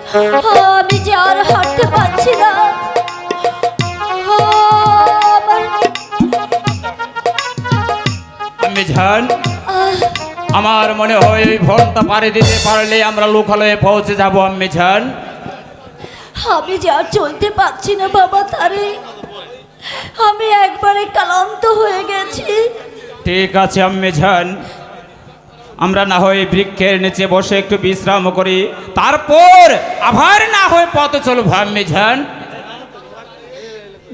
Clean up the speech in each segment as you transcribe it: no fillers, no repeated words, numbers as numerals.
আমি যে আর হাঁটতে পারছি না। আম্মি জান, আমার মনে হয় ওই ভনটা পাড়ি দিতে পারলে আমরা লোকালয়ে পৌঁছে যাব আম্মি জান। আমি যে আর চলতে পারছি না বাবা তারেক, আমি একবারে ক্লান্ত হয়ে গেছি। ঠিক আছে আম্মি জান, আমরা না হয় বৃক্ষের নিচে বসে একটু বিশ্রাম করি, তারপর আবার না হয় পথে চলবো আম্মি জান।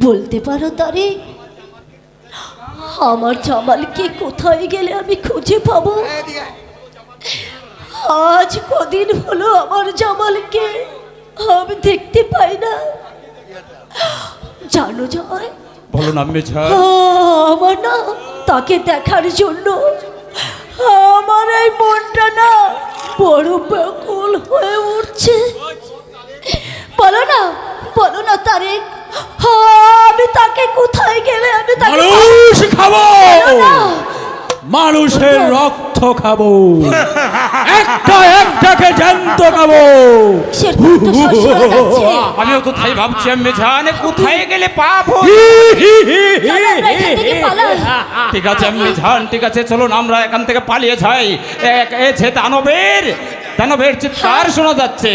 বলতে পারো তারেক, আমার জামালকে কোথায় গেলে আমি খুঁজে পাবো? আজ কদিন হলো আমার জামালকে আমি দেখতে পাই না। জানো জয়, বলুন আম্মি জান। আমার না তাকে দেখার জন্য আমার এই মনটা না বড় ব্যাকুল হয়ে উঠছে। বলো না তারেক, আমি তাকে কোথায় গেলে আমি তাকে মানুষ খাবো, বলো না। মানুষের রক্ত খাবো, একটাকে জ্যান্ত খাবো। সে রক্ত সরসরে যাচ্ছে। আমিও তো তাই ভাবছি আম্মি জান, কোথায় গেলে পাবো। চলো আমরা এখান থেকে পালাই। ঠিক আছে আম্মি জান, ঠিক আছে, চলুন আমরা এখান থেকে পালিয়ে যাই। এ যে দানবের চিৎকার শোনা যাচ্ছে।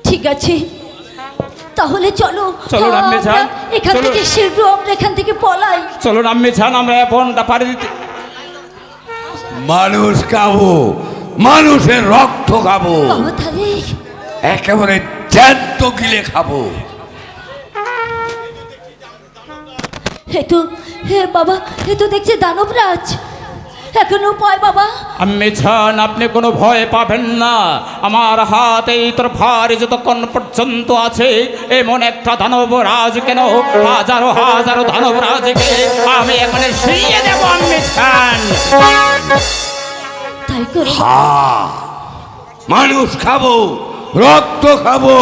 ঠিক আছে, তাহলে চলো চলুন আম্মি জান, আমরা এখান চলুন। থেকে শীঘ্র আমরা এখান থেকে পলাই। চলুন আম্মি জান, আমরা বনটা পাড়ি দিতে। মানুষ খাবো, মানুষের রক্ত খাবো, বাবা তারেক, একেবারে জ্যান্ত গিলে খাবো। হে বাবা, এ তো দেখছি দানবরাজ। এখনো উপায় বাবা? আম্মি জান, আপনি কোনো ভয় পাবেন না। আমার হাত এই তরফার যতক্ষণ পর্যন্ত আছে, এমন একটা দানবরাজ কেন, হাজারো হাজারো দানবরাজকে আমি এখানে শুইয়ে দেব আম্মি জান। তাই করো। মানুষ খাবো, রক্ত খাবো।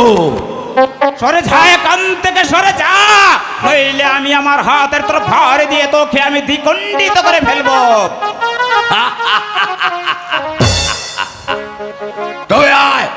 সরে যা এখান থেকে, সরে যা, নইলে আমি আমার হাতের তরফার দিয়ে তোকে আমি দ্বিখণ্ডিত করে ফেলবো। তবে আয়,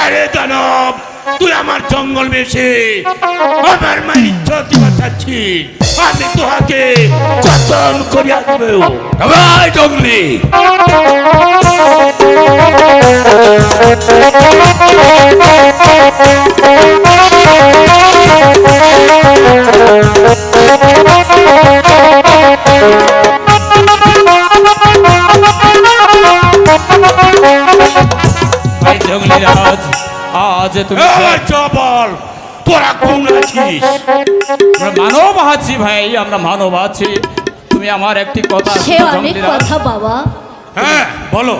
আরে দানব, তুই আমার জঙ্গল বেশি আমার মায়ের ইজ্জত বাঁচাচ্ছিস, আমি তোহাকে কতল করিয়া দেব। ভাই জঙ্গলি, ভাই জঙ্গলিরাজ, আজ তুমি বল তোরা কোন আছিস? আমরা মানব আছি ভাই, আমরা মানব আছি। তুমি আমার একটি কথা সে শোনো অনেক জঙ্গলিরাজ। কথা বাবা। হ্যাঁ বলো।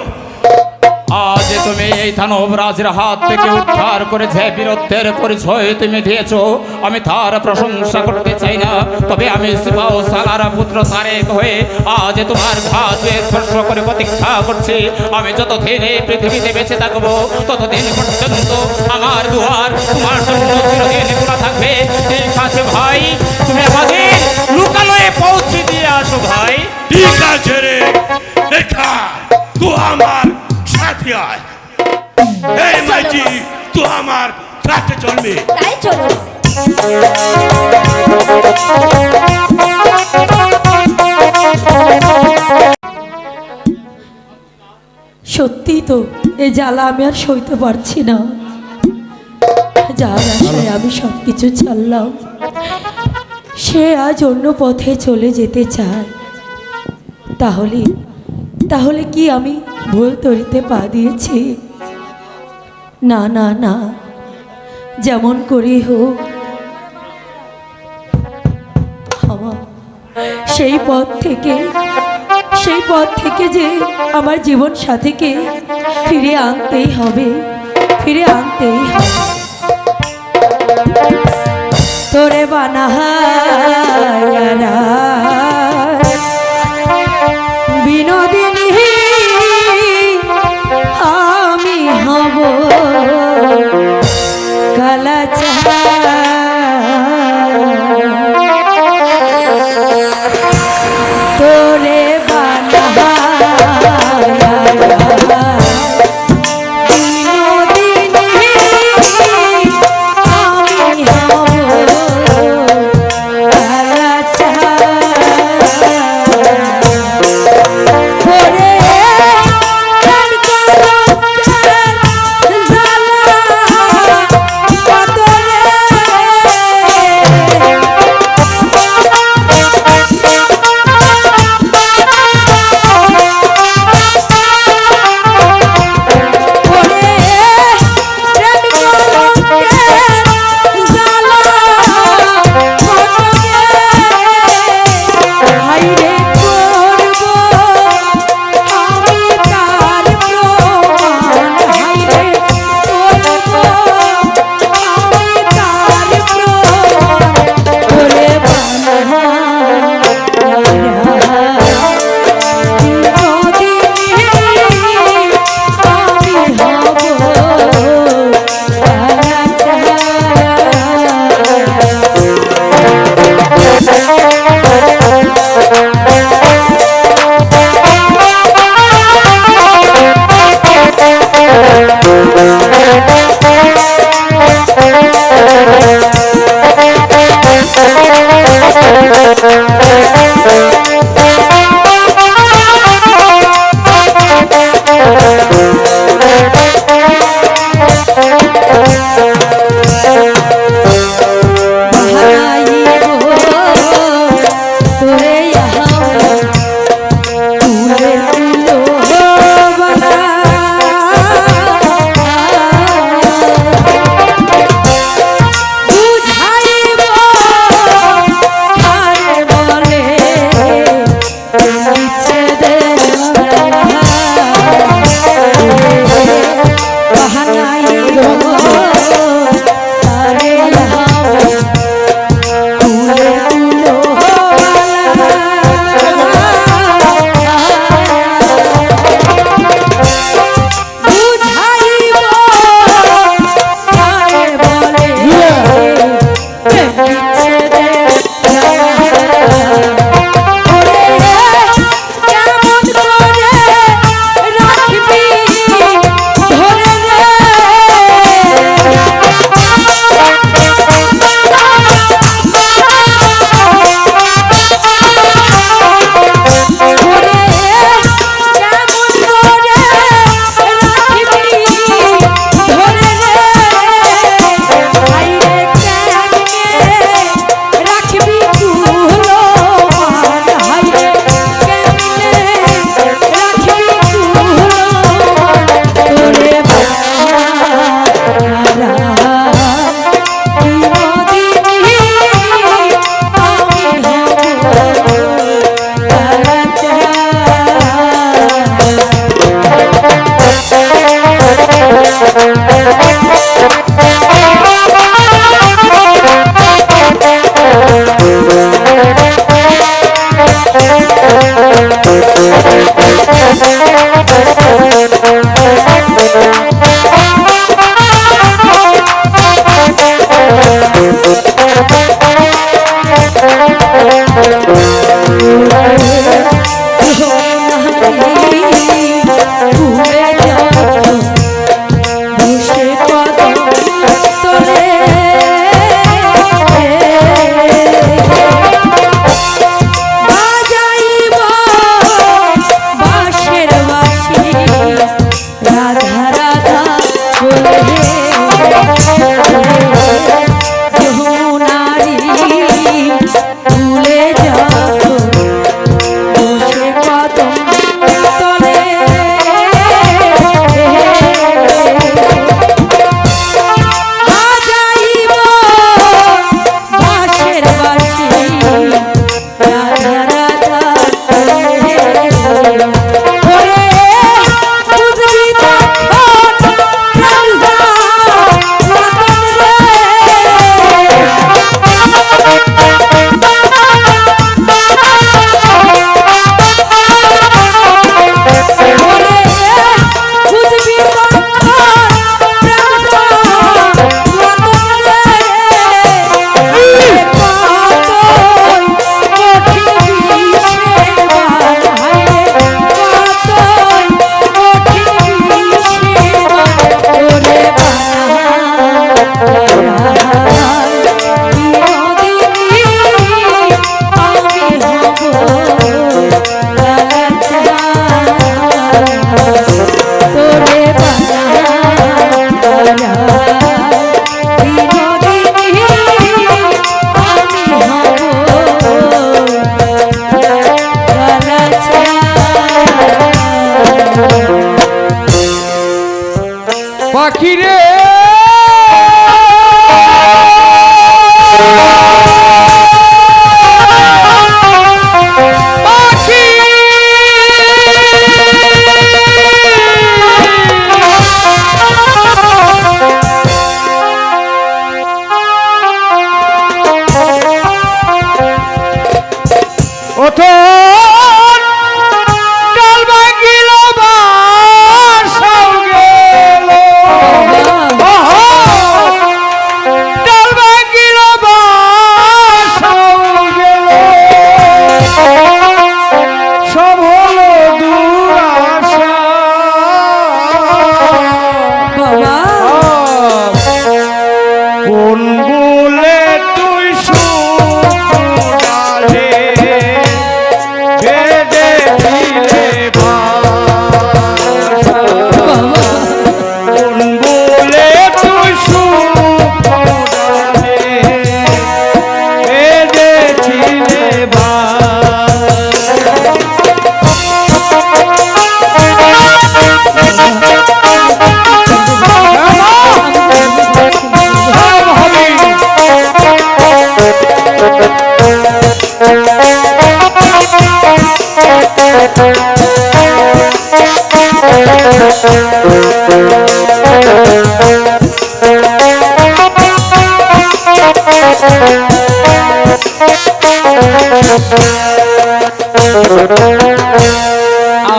আজ তুমি এই দানবরাজের হাত থেকে উদ্ধার করে যে বীরত্বের পরিচয় তুমি দিয়েছো, আমি তার প্রশংসা করতে চাই না, তবে আমি সিপাহ সালার পুত্র তারেক হয়ে আজ তোমার ঘাসে স্পর্শ করে প্রতীক্ষা করছি। আমি যতদিন এই পৃথিবীতে বেঁচে থাকবো, ততদিন পর্যন্ত আমার দুয়ার তোমার জন্য চিরদিন খোলা থাকবে। ঠিক আছে ভাই, তুমি আমাদের লোকালয়ে পৌঁছে দিয়ে আসো ভাই। ঠিক আছে রে, দেখা তুই আমার সাথে আয়। এই মাইজি, তুই আমার সাথে চলবি। তাই চলো। সত্যি তো এই জ্বালা আমি আর সইতে পারছি না। যার আশায় আমি সব কিছু ছাড়লাম, সে আজ অন্য পথে চলে যেতে চায়। তাহলে কি আমি ভুল তরিতে পা দিয়েছি? না না না, যেমন করেই হোক আমার সেই পথ থেকে যে আমার জীবন সাথীকে ফিরে আনতেই হবে। বানাহারা বিনোদিনী আমি হব তোরে বলে তোর ডাল ভাঙিল বাসাও গেল ডাল ভাঙিল বাসাও গেল সব হলো দুরাশা বাবা কোন বলে তুই সুরালে বেদে দিলে ভাষা কোন বলে তুই সুরালে বেদে দিলে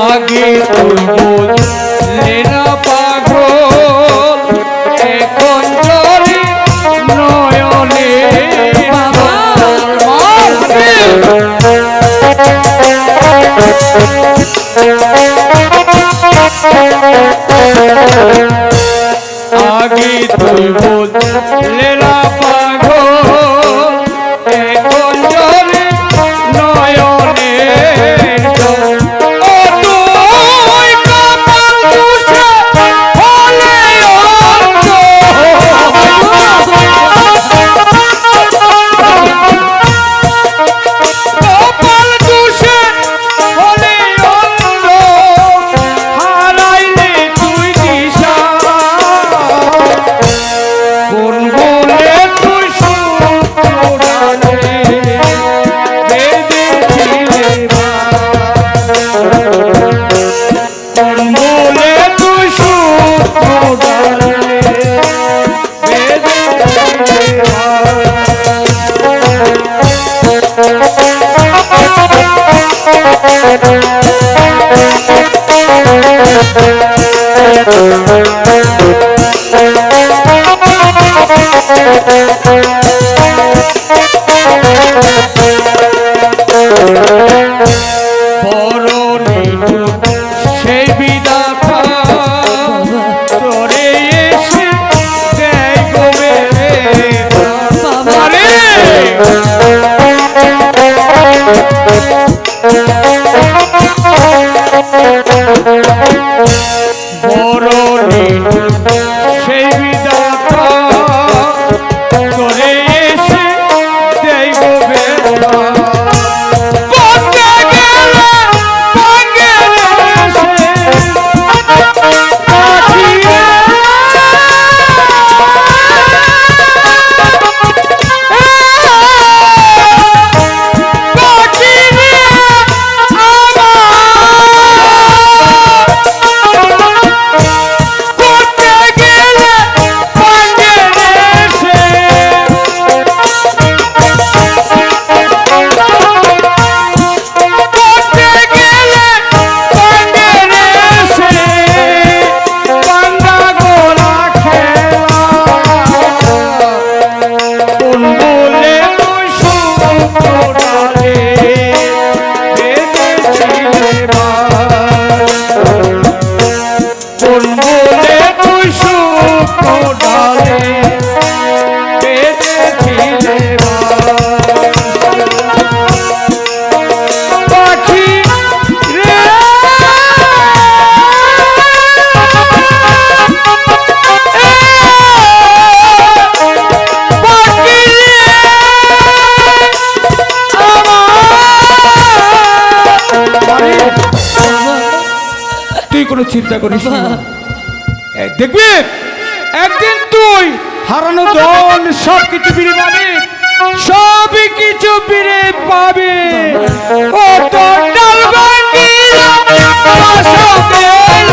আগে তুই বললে না পাগল এখন চলে নয়নে আগে তুই বললে না পাগল এখন চলে নয়নে ও তুই কপাল দুষে হলে অন্ত কপাল দুষে হলে অন্ত হারাইলে তুই দিশা কোন বলে তুই সুরালে বেদে দিলে কোন বলে তুই সুরালে বেদে দিলে বড় নিঠুর সেই বিধাতা তোরে এসে দেয় গো বেদনা। আরে বড় নিঠুর সেই বিধাতা তোরে এসে দেয় গো বেদনা। কোনো চিন্তা করিস না দেখবি একদিন তুই হারানো ধন সব কিছু ফিরে পাবি সবই কিছু ফিরে পাবি ও তোর ডাল ভাঙিল বাসা গেল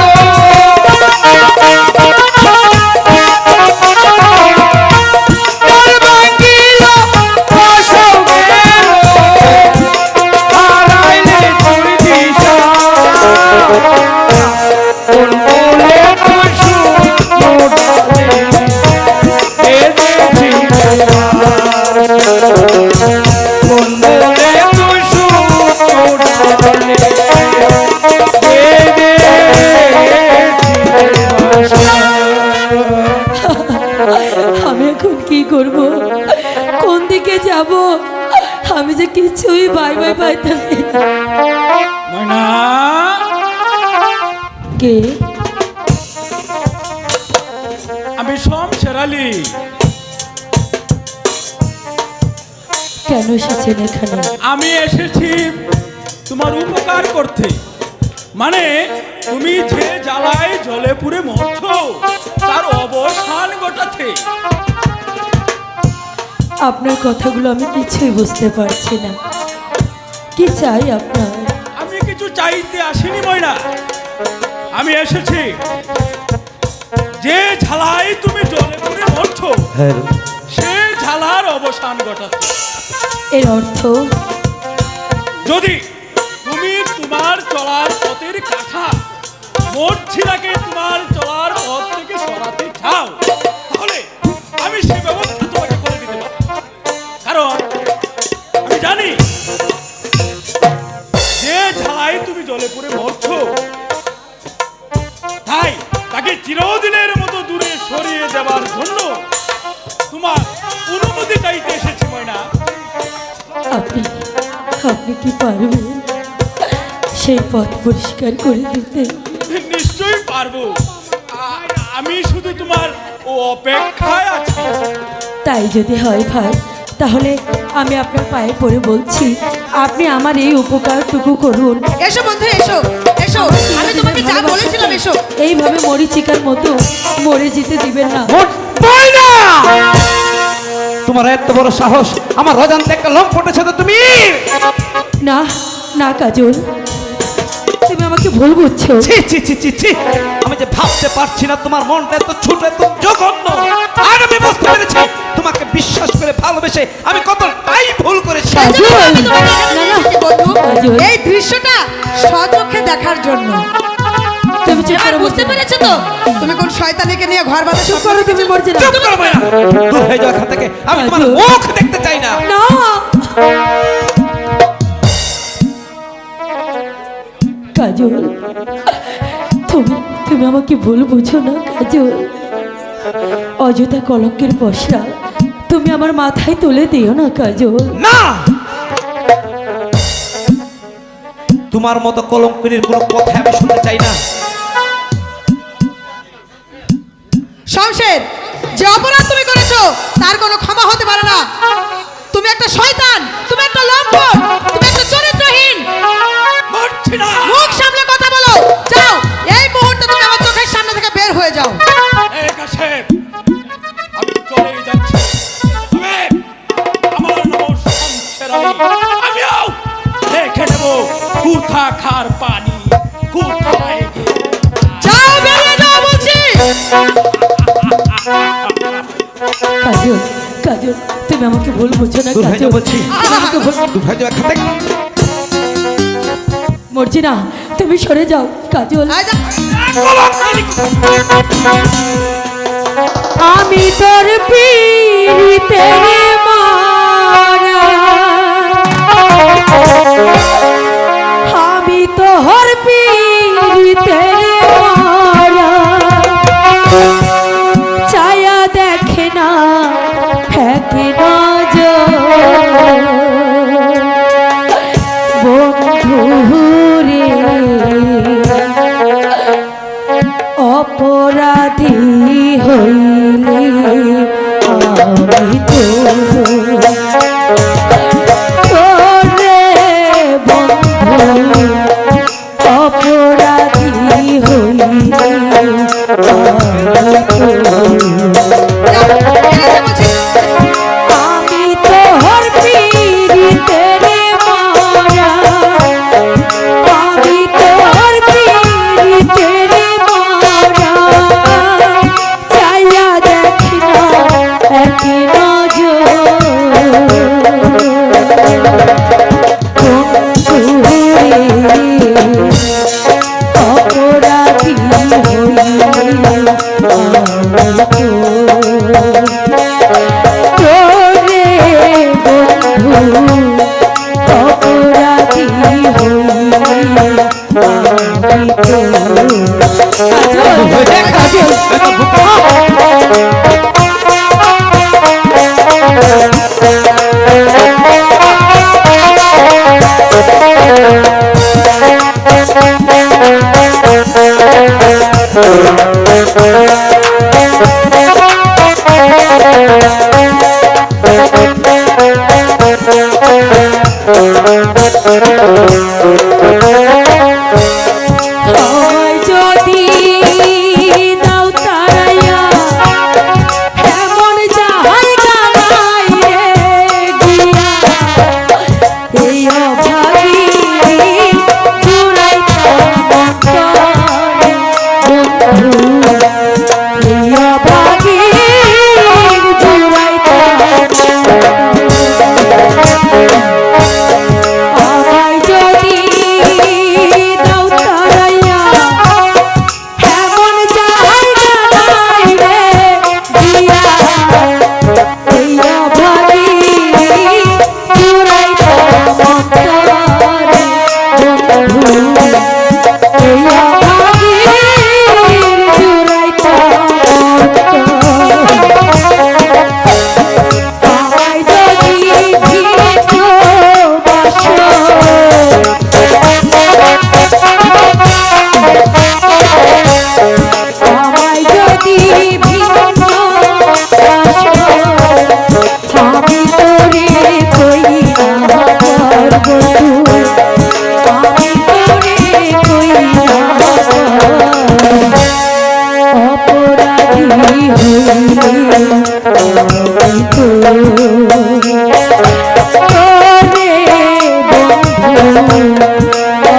ডাল ভাঙিল বাসা গেল এখন কি করব, কোন দিকে যাব, আমি যে কিছুই বাই বাই পাইতেছি না। ময়না, কে? আমি শমশের আলী। কেন এসেছেন এখানে? আমি এসেছি তোমার উপকার করতে। মানে তুমি যে জ্বালায় জলে পুড়ে মরছো তার অবসান ঘটাতে। আপনার কথাগুলো আমি কিছুই বুঝতে পারছি না, কি চাই আপনার? আমি কিছু চাইতে আসিনি ময়না, আমি এসেছি যে ঝালাই তুমি জলে পুড়ে মরছো সে ঝালার অবসান ঘটাতে। এর অর্থ? যদি তুমি তোমার চলার পথের কাঁথা মরছিলাকে তোমার চলার পথ থেকে সরাতে চাও, তাহলে আমি সে ব্যবস্থা তোমাকে করে দিতে পারি। কারণ আমি জানি যে ঝালাই তুমি জলে পড়ে মরছো, তাই তাকে চিরদিনের মতো দূরে সরিয়ে দেওয়ার জন্য তোমার অনুমতি চাইতে এসেছি ময়না। আপনি আপনি কি পারবেন সেই পথ পরিষ্কার করে দিতে? নিশ্চয়ই পারবো, আমি শুধু তোমার অপেক্ষায় আছি। তাই যদি হয় ভাই, তাহলে আমি আপনার পায়ে পড়ে বলছি, আপনি আমার এই উপকারটুকু করুন। এসো বন্ধু, এসো এসো, আমি তোমাকে যা বলেছিলাম এসো। এইভাবে মরিচিকার মতো মরে যেতে দিবেন না। ময়না, তোমার এত বড় সাহস, আমার অজান্তে একটা লম্পটের সাথে তুমি। না না কাজল, তুমি আমাকে ভুল বুঝছো। ছি ছি ছি ছি ছি, আমি যে ভাবতে পারছি না তোমার মনটা এত ছোট, এত জঘন্য। আর আমি বুঝতে পেরেছি তোমাকে বিশ্বাস করে ভালোবেসে আমি কতটাই ভুল করেছি। আমি তোমাকে এখানে নিয়ে এসেছি বন্ধু, কাজল। এই দৃশ্যটা সচক্ষে দেখার জন্য। তুমি চুপ এবার করো, বুঝতে পেরেছো তো তুমি কোন শয়তানিকে নিয়ে ঘর বাঁধা চুপ করো, তুমি মরছে না। চুপ করো ময়না, দূর হয়ে যাও এখান থেকে, আমি তোমার মুখ দেখতে চাই না। না কাজল, তুমি তুমি আমাকে ভুল বুঝো না কাজল। অযথা কলঙ্কের পশরা তুমি আমার মাথায় তুলে দিও না কাজল। না, তোমার মতো কলঙ্কিনীর কোনো কথা আমি শুনতে চাই না। শমশের, যে অপরাধ তুমি করেছো তার কোনো ক্ষমা হতে পারে না। তুমি একটা শয়তান, তুমি একটা লম্পট, তুমি একটা চরিত্রহীন। মরছি না। মুখ সামলে কথা বলো। যাও, এই মুহূর্তে তুমি আমার চোখের সামনে থেকে বের হয়ে যাও। এই কাশেম, আমি চলেই যাচ্ছি। তবে আমার নাম শমশের আলী। আমিও দেখে নেব কোথাকার পানি কোথায় গিয়ে। যাও, বেরিয়ে যাও বলছি। কাজল কাজল, তুমি আমাকে ভুল বুঝো না দূর হয়ে কাজল। যাও বলছি, তুমি আমাকে দূর হয়ে যাও এখান থেকে। মরছি না, তুমি সরে যাও কাজল। আয় যাও। আমি তোর পীড়িতে মারা, আমি তোর পীড়িতে মারা, ছায়া দেখে না এক নজর, বন্ধুরে অপরাধী হইলে আমি তোরে বন্ধু, অপরাধী হইলে আমি তোর পীড়িতের মারা, আমি তোর পীড়িতের মারা, চাইয়া দেখি না এক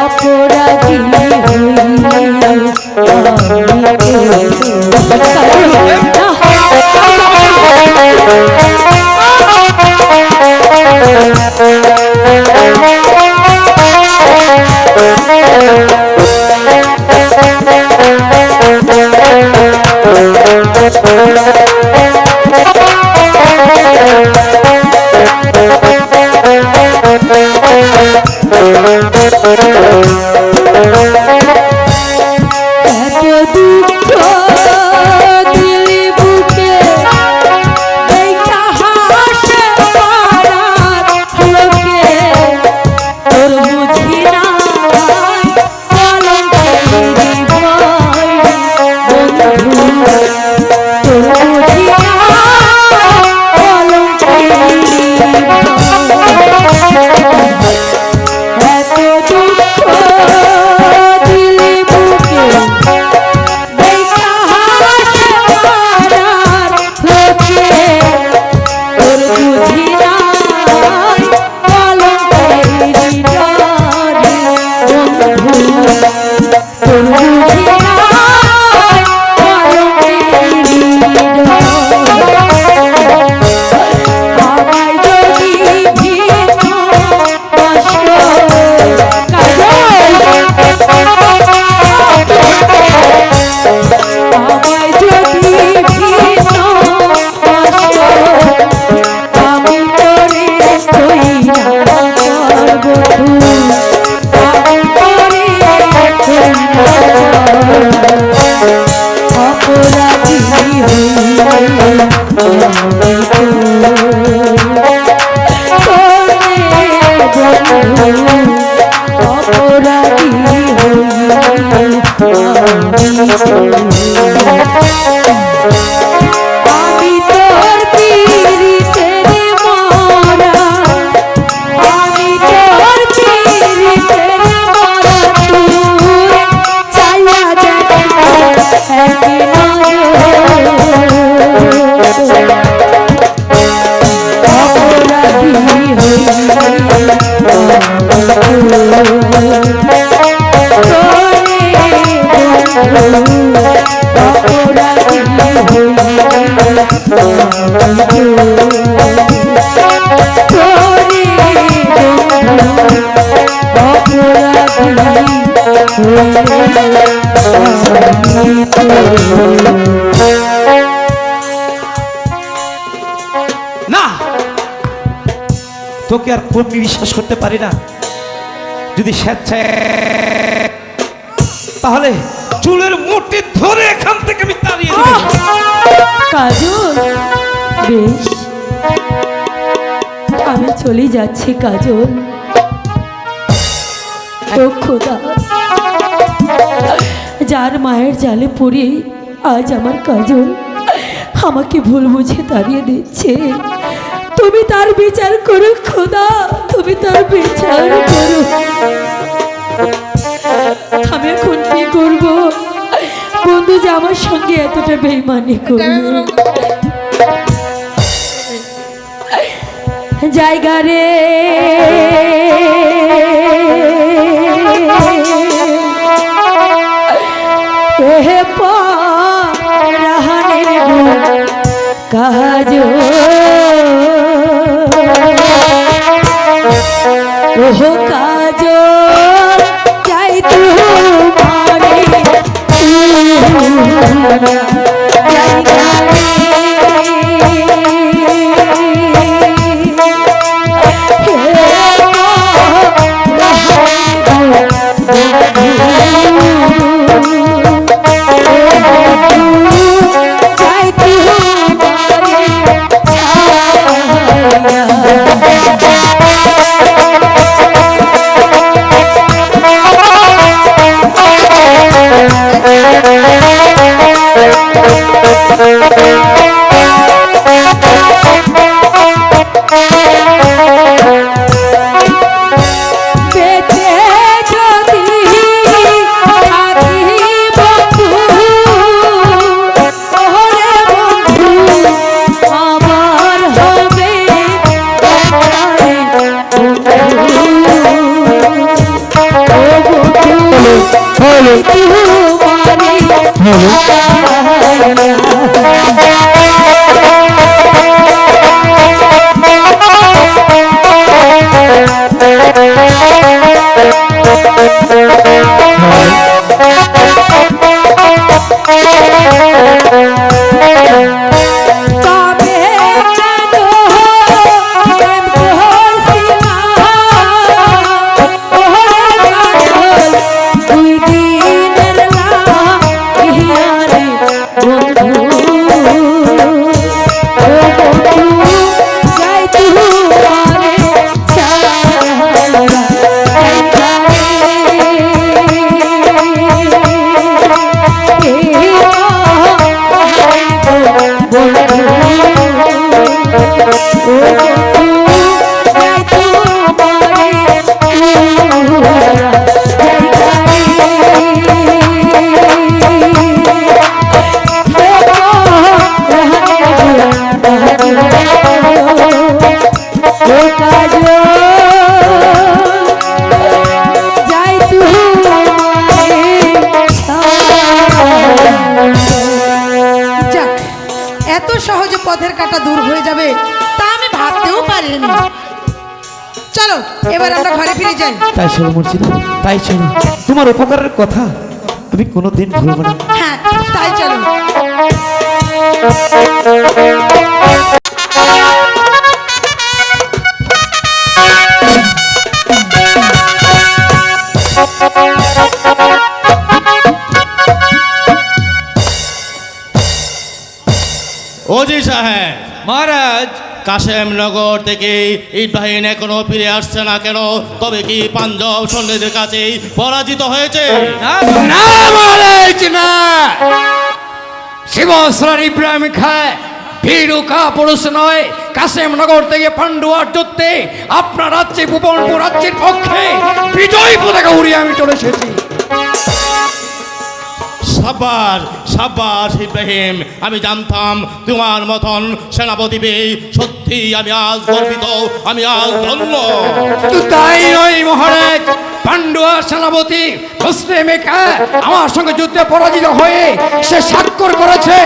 অপরাধী এত দুঃখ দিলি বুকে দেখা হাসে পাড়ার লোকে তোর বুঝি না কলঙ্কের ভয় বন্ধু তোর বুঝি না কলঙ্কের ভয় এত দুঃখ দিলি বুকে দেখা হাসে পাড়ার লোকে তোর বুঝি নাই কলঙ্কের ডরে বন্ধু তোর বুঝি নাই কলঙ্কের ডরে আমায় যদি ভিন্ন কষ্ট আমায় যদি ভিন্ন কষ্ট আমি তোরে কই না করব আমি তোরে কই না অপরাধী অপরাধী আমি তোর পীড়িতের মরা আমি তোর পীড়িতের মরা তুই চাইয়া যাবে একই অপরাধী না, তোকে আর খুব বিশ্বাস করতে পারি না। যদি স্বেচ্ছায় তাহলে চুলের মুঠি ধরে এখান থেকে আমি তাড়িয়ে দেব। কাজল বেশ আমি চলে যাচ্ছি কাজল। ও খোদা, যার মায়ের জালে পড়ে আজ আমার কাজল আমাকে ভুল বুঝে তাড়িয়ে দিচ্ছে, তুমি তার বিচার করো খোদা, তুমি তার বিচার করো। আমি এখন কি করব? বন্ধু যে আমার সঙ্গে এতটা বেইমানি করবে। জায়গা রে এহে পরাহানের কাজ ওহ কাজ চাই তোমারে জায়গা রে যাই তবে কেন প্রেম করছি না ওরে কাজল দুই দিনের লাগিয়ারে বন্ধু ও বন্ধু যাই তুমারে ছাড়া যাক, এত সহজে পথের কাঁটা দূর হয়ে যাবে তা আমি ভাবতেও পারিনি। চলো এবার আমরা ঘরে ফিরে যাই। তাই শোনো মর্জিনা, তাই শোনো, তোমার উপকারের কথা আমি কোনোদিন ভুলব না। হ্যাঁ তাই চলো। ওজি সাহেব, মহারাজ, কাশেমনগর থেকে ইব্রাহিম এখনো ফিরে আসছে না কেন? তবে কি পাঞ্জাব সৈন্যদের কাছে পরাজিত হয়েছে? না না মহারাজ না, শিবসরার ইব্রাহিম খায় ভীরুকা পুরুষ নয়। কাশেমনগর থেকে পান্ডুয়ার যুদ্ধে আপনার রাজ্যে ভুবনপুর রাজ্যের পক্ষে বিজয়ী পতাকা উড়িয়ে আমি চলে এসেছি। সাব্বাস সাব্বাস ইব্রাহিম, আমি জানতাম তোমার মতন সেনাপতি পেয়ে। সত্যি আমি আজ গর্বিত, আমি আজ ধন্য। শুধু তাই নয় মহারাজ, পান্ডুয়া সেনাপতি মুসলিমেকা আমার সঙ্গে যুদ্ধে পরাজিত হয়ে সে স্বাক্ষর করেছে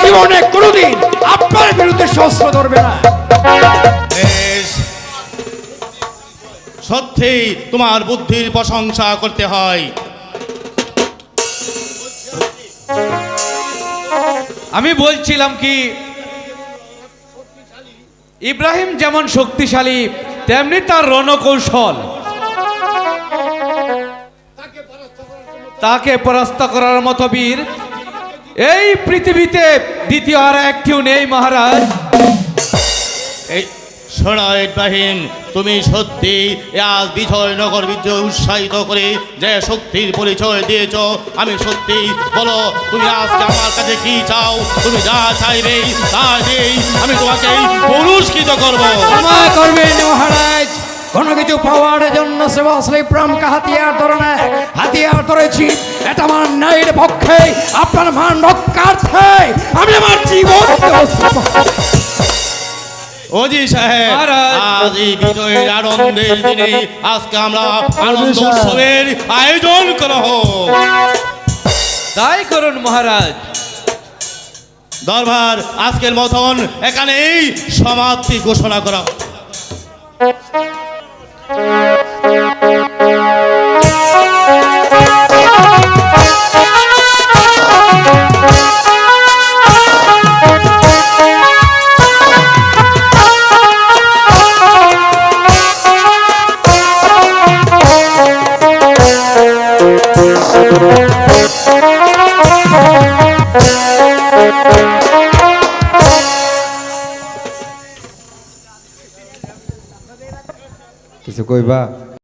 জীবনে কোনোদিন আপনার বিরুদ্ধে শস্ত্র ধরবে না। বেশ, সত্যি তোমার বুদ্ধির প্রশংসা করতে হয়। আমি বলছিলাম কি, ইব্রাহিম যেমন শক্তিশালী তেমনি তার রণকৌশল। তাকে পরাস্ত করার মতো বীর এই পৃথিবীতে দ্বিতীয় আর একটিও নেই মহারাজ। এই শোনো ইব্রাহিম, তুমি সত্যি আজ বিজয়নগর বিজয় উৎসাহিত করে যে শক্তির পরিচয় দিয়েছ। আমি সত্যি বলো, তুমি আজকে আমার কাছে কি চাও? তুমি যা চাইবে তাই আমি তোমাকে পুরস্কৃত করব। ক্ষমা করবেন মহারাজ, কোনো কিছু পাওয়ার জন্য সেবাশ্রী প্রামকে হাতিয়ার ধরেছি। এটা আমার ন্যায়ের পক্ষে, আপনার মান রক্ষার্থে আমি আমার জীবন ওজি সাহেব, মহারাজ। আজ এই বিজয়ের আনন্দের দিনে আজকে আমরা আনন্দ উৎসবের আয়োজন করা হোক। তাই করুন মহারাজ। দরবার আজকের মতন এখানেই সমাপ্তি ঘোষণা করা। কিছু কইবা?